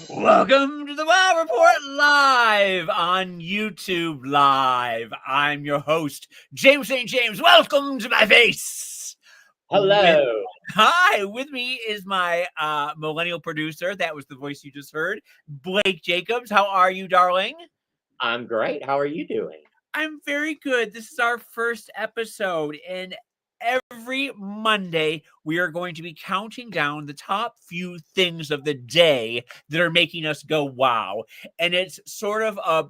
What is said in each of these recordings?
Welcome to the Wow Report Live on YouTube Live. I'm your host, James St. James. Welcome to my face. Hello. Hi, with me is my millennial producer. That was the voice you just heard, Blake Jacobs. How are you, darling? I'm great. How are you doing? I'm very good. This is our first episode, and every Monday we are going to be counting down the top few things of the day that are making us go wow. And it's sort of a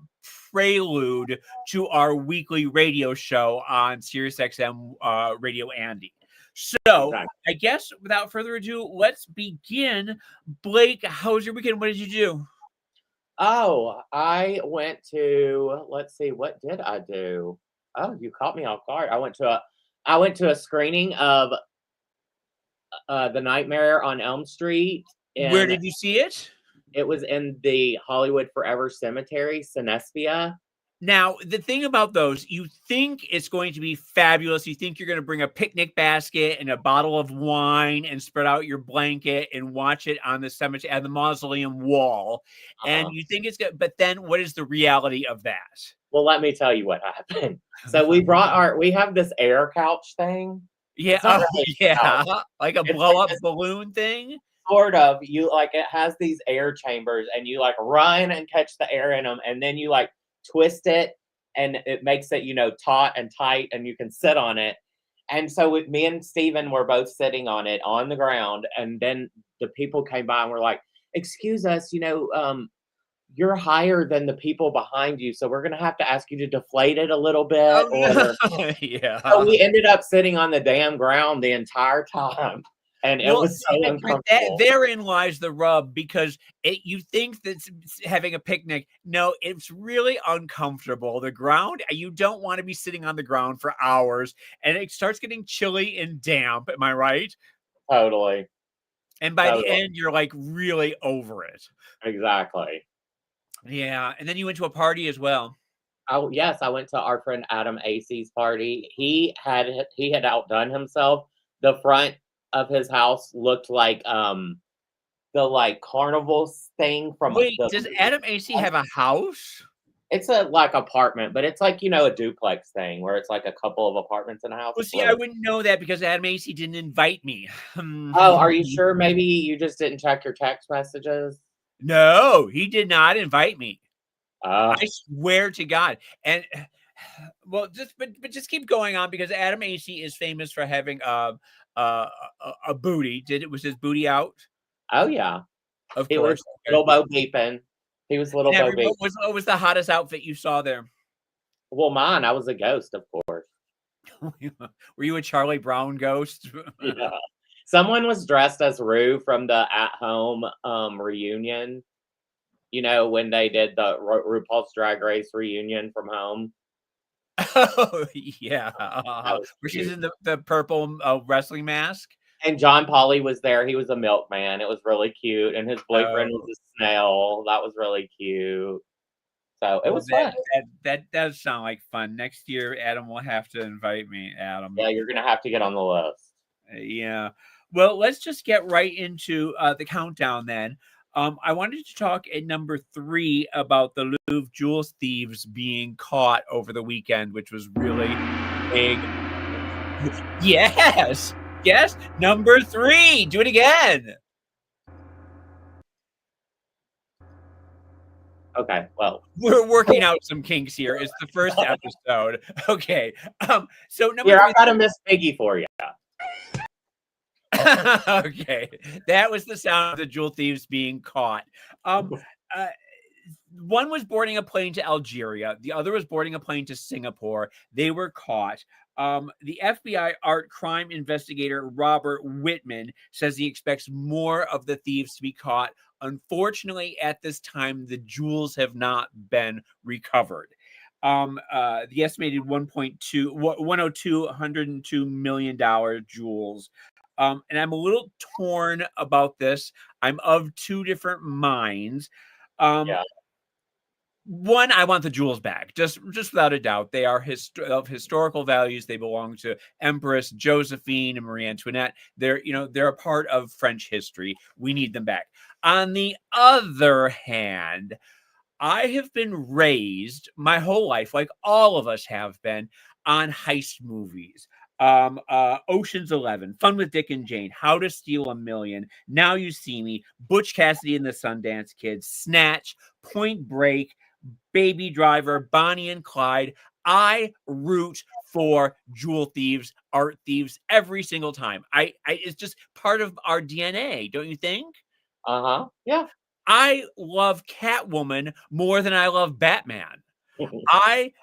prelude to our weekly radio show on SiriusXM Radio Andy. So I guess without further ado, let's begin. Blake, how was your weekend? What did you do? Oh, I went to, let's see, what did I do? Oh, you caught me off guard. I went to a screening of The Nightmare on Elm Street. Where did you see it? It was in the Hollywood Forever Cemetery, Cinespia. Now, the thing about those, you think it's going to be fabulous. You think you're going to bring a picnic basket and a bottle of wine and spread out your blanket and watch it on the cemetery, on the mausoleum wall. And you think it's good. But then what is the reality of that? Well, let me tell you what happened. So we have this air couch thing. Yeah. Like a blow up balloon thing. Sort of. It has these air chambers and you run and catch the air in them. And then you twist it and it makes it, taut and tight and you can sit on it. And so me and Steven were both sitting on it on the ground. And then the people came by and were like, excuse us, you're higher than the people behind you. So we're going to have to ask you to deflate it a little bit. Yeah. So we ended up sitting on the damn ground the entire time. And it was so uncomfortable. Therein lies the rub, because you think that having a picnic. No, it's really uncomfortable. The ground, you don't want to be sitting on the ground for hours, and it starts getting chilly and damp. Am I right? Totally. And by the end, you're really over it. Exactly. Yeah. And then you went to a party as well. Oh, yes. I went to our friend Adam Acey's party. He had outdone himself. The front of his house looked like the carnival thing from. Wait, does Adam Acey have a house? It's a apartment, but it's a duplex thing where it's a couple of apartments in a house. Well, see, I wouldn't know that because Adam Acey didn't invite me. Oh, are you sure? Maybe you just didn't check your text messages. No, he did not invite me. I swear to God. And well, just keep going on, because Adam Acey is famous for having a booty. Was his booty out? Oh yeah, of course. Little Bo beeping. He was little Bo beeping. What was the hottest outfit you saw there? Well, mine. I was a ghost, of course. Were you a Charlie Brown ghost? Yeah. Someone was dressed as Rue from the At Home reunion. When they did the RuPaul's Drag Race reunion from home. Oh, yeah. Where she's in the purple wrestling mask. And John Pauly was there. He was a milkman. It was really cute. And his boyfriend was a snail. That was really cute. So it was fun. That does sound like fun. Next year, Adam will have to invite me, Adam. Yeah, you're going to have to get on the list. Yeah. Well, let's just get right into the countdown then. I wanted to talk at number 3 about the Louvre jewels thieves being caught over the weekend, which was really big. Yes. Number 3. Do it again. Okay. Well, we're working out some kinks here. It's the first episode. Okay. So number 3. I got a Miss Piggy for you. Okay, that was the sound of the jewel thieves being caught. One was boarding a plane to Algeria. The other was boarding a plane to Singapore. They were caught. The FBI art crime investigator Robert Whitman says he expects more of the thieves to be caught. Unfortunately, at this time, the jewels have not been recovered. The estimated $102 million jewels. And I'm a little torn about this. I'm of two different minds. One, I want the jewels back, just without a doubt. They are of historical values. They belong to Empress Josephine and Marie Antoinette. They're a part of French history. We need them back. On the other hand, I have been raised my whole life, like all of us have been, on heist movies. Ocean's 11, Fun with Dick and Jane, How to Steal a Million, Now You See Me, Butch Cassidy and the Sundance Kid, Snatch, Point Break, Baby Driver, Bonnie and Clyde. I root for jewel thieves, art thieves every single time. It's just part of our DNA, don't you think? Yeah. I love Catwoman more than I love Batman. I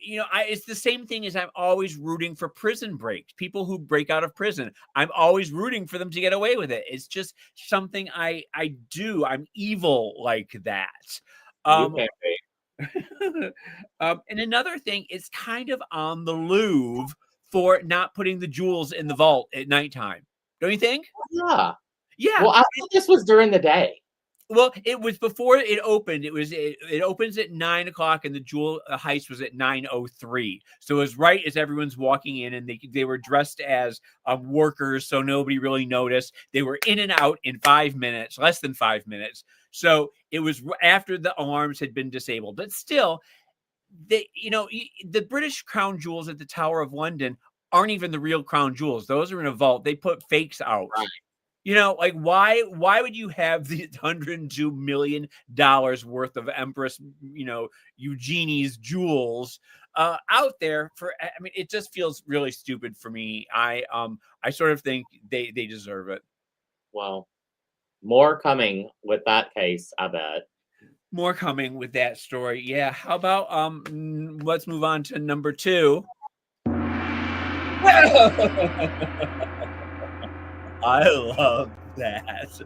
it's the same thing as I'm always rooting for prison breaks, people who break out of prison. I'm always rooting for them to get away with it. It's just something I do. I'm evil like that. You Um, can't be. and another thing is kind of on the Louvre for not putting the jewels in the vault at nighttime. Don't you think? Yeah. Yeah. Well, I thought this was during the day. Well, it was before it opened. It opens at 9 o'clock, and the jewel heist was at 9:03. So it was right as everyone's walking in, and they were dressed as workers, so nobody really noticed. They were in and out in 5 minutes, less than 5 minutes. So it was after the alarms had been disabled, but still, the British crown jewels at the Tower of London aren't even the real crown jewels. Those are in a vault. They put fakes out. Right. Like why would you have the $102 million worth of Empress, Eugenie's jewels out there for? I mean, it just feels really stupid for me. I sort of think they deserve it. Well, more coming with that case, I bet. More coming with that story. Yeah. How about let's move on to number 2. I love that.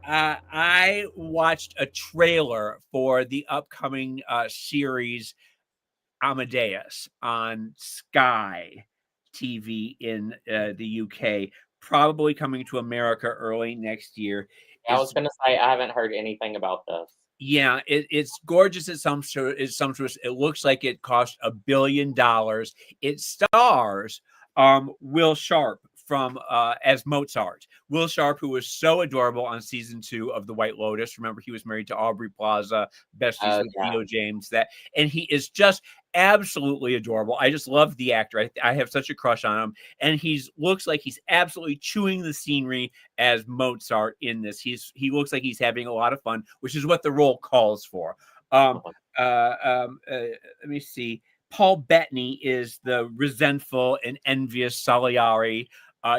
I watched a trailer for the upcoming series Amadeus on Sky TV in the UK, probably coming to America early next year. I was going to say, I haven't heard anything about this. Yeah, it's gorgeous. It's sumptuous. It looks like it cost $1 billion. It stars Will Sharp from as Mozart. Will Sharp, who was so adorable on season 2 of The White Lotus. Remember, he was married to Aubrey Plaza, besties with Theo James. And he is just absolutely adorable. I just love the actor. I have such a crush on him, and looks like he's absolutely chewing the scenery as Mozart in this. He looks like he's having a lot of fun, which is what the role calls for. Let me see. Paul Bettany is the resentful and envious Salieri.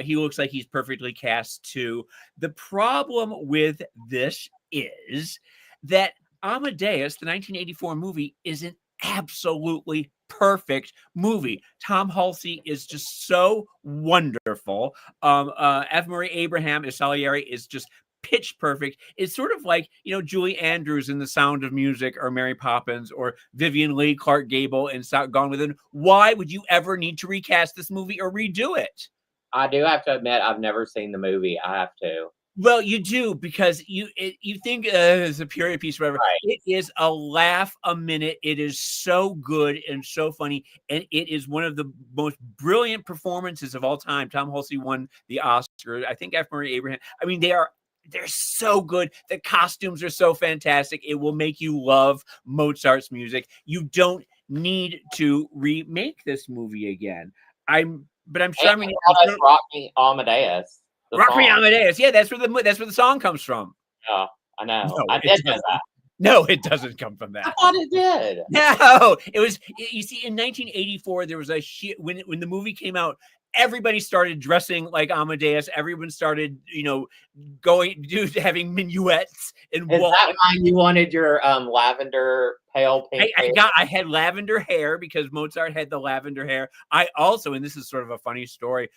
He looks like he's perfectly cast too. The problem with this is that Amadeus, the 1984 movie, is an absolutely perfect movie. Tom Halsey is just so wonderful. F. Murray Abraham as Salieri is just pitch perfect. It's sort of like, Julie Andrews in The Sound of Music, or Mary Poppins, or Vivian Leigh, Clark Gable in Gone with It. Why would you ever need to recast this movie or redo it? I do have to admit, I've never seen the movie. I have to. Well, you do, because you think it's a period piece, whatever. Right. It is a laugh a minute. It is so good and so funny, and it is one of the most brilliant performances of all time. Tom Halsey won the Oscar. I think F. Murray Abraham. I mean, they're so good. The costumes are so fantastic. It will make you love Mozart's music. You don't need to remake this movie again. I'm sure. I mean, Rock Me Amadeus. Rock Me Amadeus. Yeah, that's where the song comes from. Yeah, I know. No, I did know that. No, it doesn't come from that. I thought it did. No, it was. You see, in 1984, there was when the movie came out, everybody started dressing like Amadeus. Everyone started, having minuets and. Is that why you wanted your lavender pale pink? I had lavender hair because Mozart had the lavender hair. I also, and this is sort of a funny story.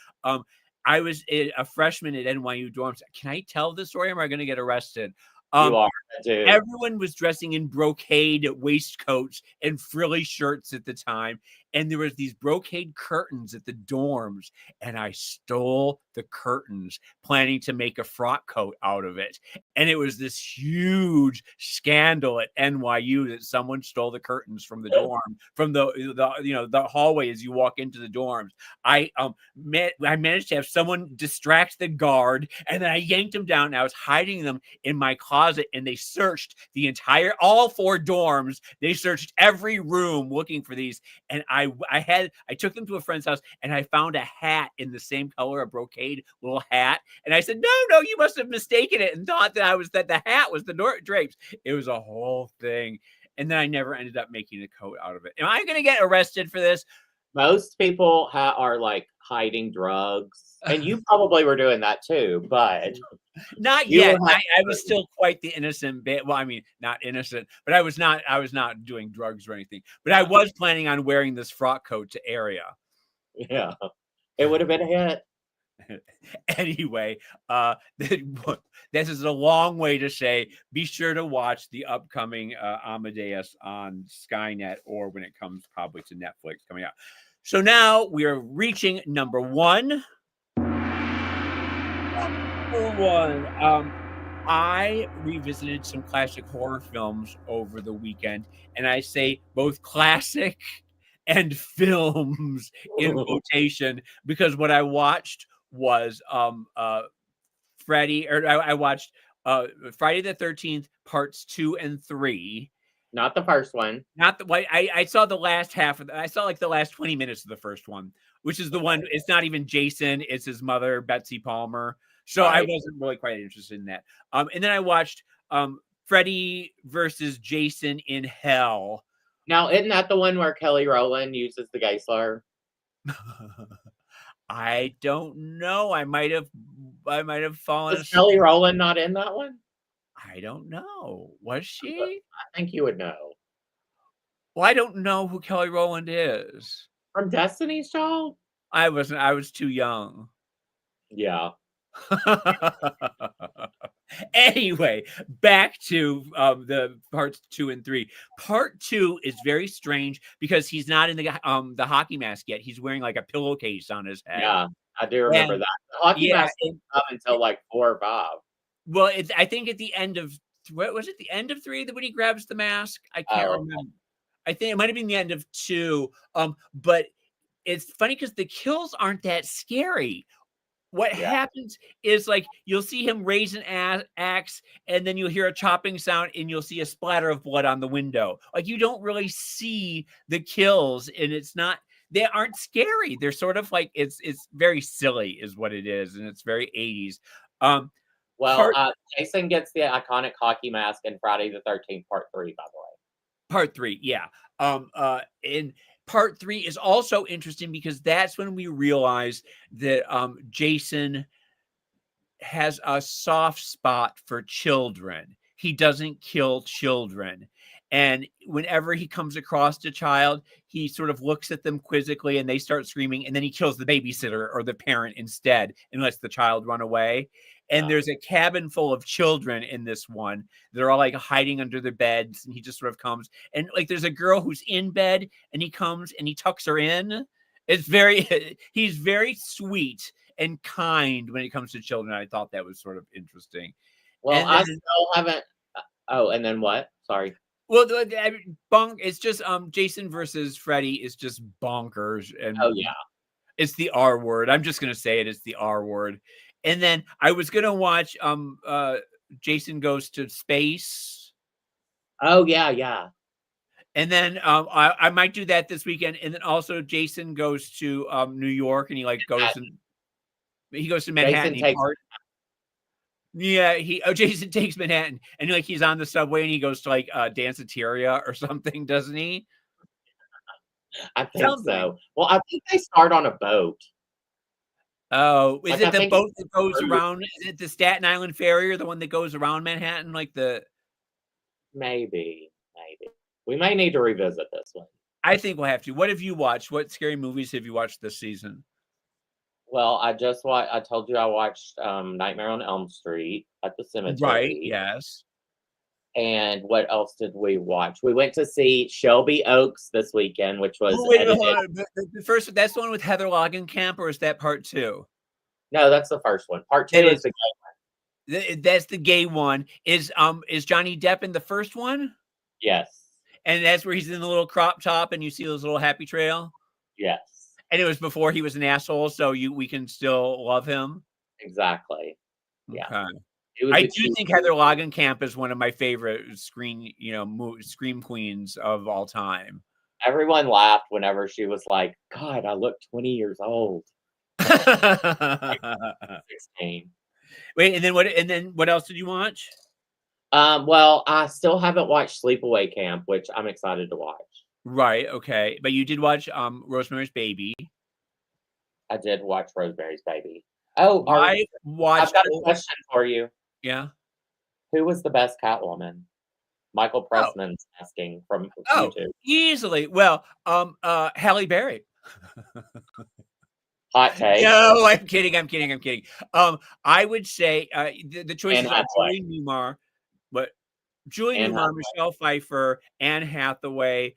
I was a freshman at NYU dorms. Can I tell this story, or am I going to get arrested? You are, dude. Everyone was dressing in brocade waistcoats and frilly shirts at the time. and there was these brocade curtains at the dorms, and I stole the curtains, planning to make a frock coat out of it. And it was this huge scandal at NYU that someone stole the curtains from the dorm, from the hallway as you walk into the dorms. I managed to have someone distract the guard, and then I yanked them down. And I was hiding them in my closet, and they searched all 4 dorms. They searched every room looking for these, and I took them to a friend's house, and I found a hat in the same color, a brocade little hat, and I said, no, you must have mistaken it and thought that the hat was the drapes. It was a whole thing, and then I never ended up making a coat out of it. Am I going to get arrested for this? Most people are like hiding drugs, and you probably were doing that too, but not yet. I was still quite the innocent bit. Well, I mean, not innocent, but I was not doing drugs or anything. But I was planning on wearing this frock coat to Area. Yeah, it would have been a hit. Anyway, this is a long way to say, be sure to watch the upcoming Amadeus on Skynet, or when it comes probably to Netflix coming out. So now we are reaching number 1. I revisited some classic horror films over the weekend, and I say both classic and films in quotation, because what I watched was I watched Friday the 13th parts 2 and 3. Not the first one. Not the I saw the last half of I saw like the last 20 minutes of the first one, which is the one. It's not even Jason, it's his mother, Betsy Palmer. So I wasn't really quite interested in that. And then I watched Freddy versus Jason in Hell. Now, isn't that the one where Kelly Rowland uses the gay slur? I don't know. I might have fallen. Was Kelly Rowland not in that one? I don't know. Was she? I think you would know. Well, I don't know who Kelly Rowland is. From Destiny's Child? I was too young. Yeah. Anyway, back to the parts 2 and 3. Part 2 is very strange because he's not in the hockey mask yet. He's wearing like a pillowcase on his head. Yeah, I do remember that. The hockey mask didn't come until like 4 or 5. Well, I think at the end of what was it? The end of 3 that when he grabs the mask? I can't remember. I think it might have been the end of 2. But it's funny because the kills aren't that scary. What happens is, like, you'll see him raise an axe, and then you'll hear a chopping sound, and you'll see a splatter of blood on the window. Like, you don't really see the kills, and they aren't scary. They're sort of like, it's very silly is what it is, and it's very 80s. Jason gets the iconic hockey mask in Friday the 13th, part 3, by the way. Part 3, yeah. And part 3 is also interesting because that's when we realize that Jason has a soft spot for children. He doesn't kill children. And whenever he comes across a child, he sort of looks at them quizzically and they start screaming, and then he kills the babysitter or the parent instead and lets the child run away. And there's a cabin full of children in this one. They're all like hiding under their beds, and he just sort of comes. And like there's a girl who's in bed, and he comes and he tucks her in. He's very sweet and kind when it comes to children. I thought that was sort of interesting. Well, I still haven't. Oh, and then what? Sorry. Well, it's just Jason versus Freddy is just bonkers. And it's the R word. I'm just gonna say it. It's the R word. And then I was gonna watch Jason Goes to Space. Oh yeah. And then I might do that this weekend. And then also Jason Goes to New York, and he goes to Manhattan. Jason takes Manhattan, and like he's on the subway, and he goes to like Danceteria or something, doesn't he? I think so. Well, I think they start on a boat. Oh, is it the boat that goes around? Is it the Staten Island ferry, or the one that goes around Manhattan? Maybe. We may need to revisit this one. I think we'll have to. What have you watched? What scary movies have you watched this season? Well, I told you I watched Nightmare on Elm Street at the cemetery. Right, yes. And what else did we watch? We went to see Shelby Oaks this weekend, which was Wait, edited. hold on. The first, that's the one with Heather Camp, or is that part 2? No, that's the first one. Part 2 is the that's the gay one. Is Johnny Depp in the first one? Yes. And that's where he's in the little crop top and you see those little happy trail? Yes. And it was before he was an asshole, so we can still love him? Exactly. Yeah. Okay. It was I do think Heather Camp is one of my favorite screen queens of all time. Everyone laughed whenever she was like, God, I look 20 years old. 16. Wait, and then what else did you watch? Well, I still haven't watched Sleepaway Camp, which I'm excited to watch. Right, okay. But you did watch Rosemary's Baby. I did watch Rosemary's Baby. Oh, I watched. I've got a question for you. Yeah. Who was the best Catwoman? Michael Pressman's asking from YouTube. Easily. Well, Halle Berry. Hot take. No, I'm kidding. I would say the choices are Julie Newmar, Michelle Pfeiffer, Anne Hathaway,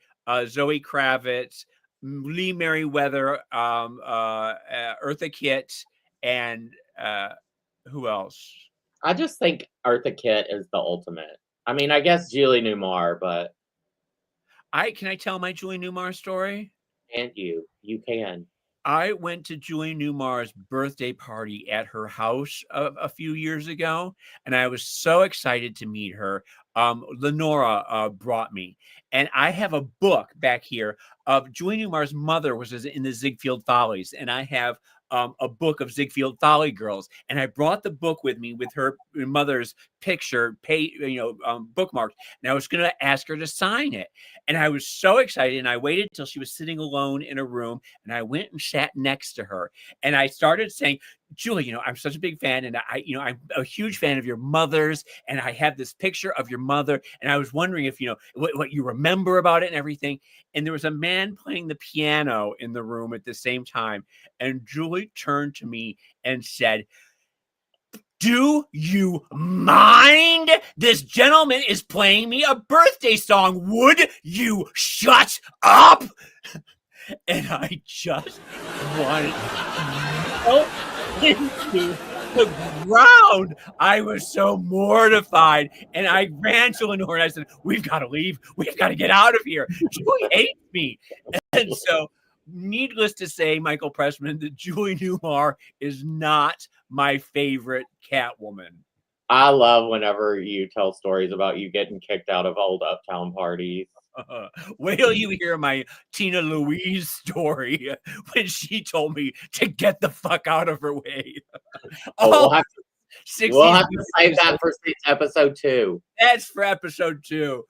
Zoe Kravitz, Lee Merriweather, Eartha Kitt, and who else? I just think Eartha Kitt is the ultimate. I mean, I guess Julie Newmar, but can I tell my Julie Newmar story? And you can. I went to Julie Newmar's birthday party at her house a few years ago, and I was so excited to meet her. Lenora brought me, and I have a book back here of Julie Newmar's mother was in the Ziegfeld Follies, and I have a book of Ziegfeld Folly Girls, and I brought the book with me with her mother's picture, bookmarked, and I was going to ask her to sign it, and I was so excited, and I waited till she was sitting alone in a room, and I went and sat next to her, and I started saying, Julie, I'm such a big fan, and I'm a huge fan of your mother's, and I have this picture of your mother, and I was wondering if what you remember about it and everything. And there was a man playing the piano in the room at the same time, and Julie turned to me and said, do you mind? This gentleman is playing me a birthday song. Would you shut up? And I just wanted into the ground. I was so mortified, and I ran to Lenore and I said, we've got to leave. We've got to get out of here. Julie hates me. And so, needless to say, Michael Pressman, that Julie Newmar is not my favorite Catwoman. I love whenever you tell stories about you getting kicked out of old Uptown parties. Wait till you hear my Tina Louise story when she told me to get the fuck out of her way. We'll have to save that for episode 2. That's for episode 2.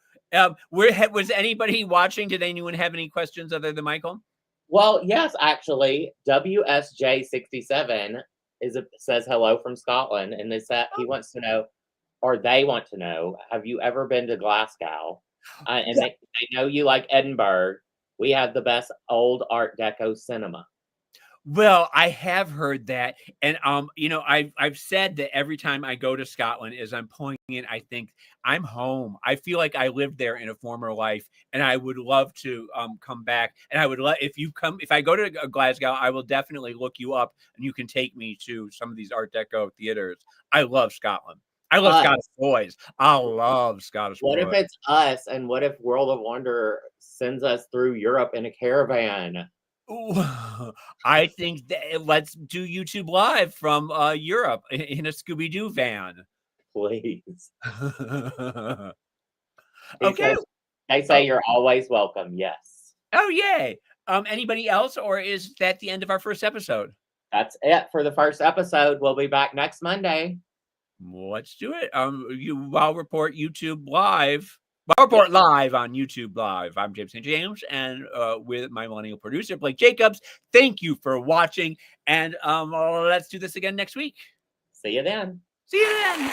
Was anybody watching? Did anyone have any questions other than Michael? Well, yes, actually, WSJ67 says hello from Scotland, and he wants to know, or they want to know, have you ever been to Glasgow? And they know you like Edinburgh. We have the best old Art Deco cinema. Well, I have heard that, and I've said that every time I go to Scotland, as I'm pulling in, I think I'm home. I feel like I lived there in a former life, and I would love to come back. And I would if I go to Glasgow, I will definitely look you up, and you can take me to some of these Art Deco theaters. I love Scotland. I love Scottish boys. I love Scottish boys. What if it's us, and what if World of Wonder sends us through Europe in a caravan? Ooh, I think that let's do YouTube Live from Europe in a Scooby-Doo van. Please. Okay. They say you're always welcome. Yes. Oh, yay. Anybody else, or is that the end of our first episode? That's it for the first episode. We'll be back next Monday. Let's do it. I'll report YouTube Live. I'll report live on YouTube Live. I'm James St. James, and with my millennial producer, Blake Jacobs. Thank you for watching, and let's do this again next week. See you then. See you then.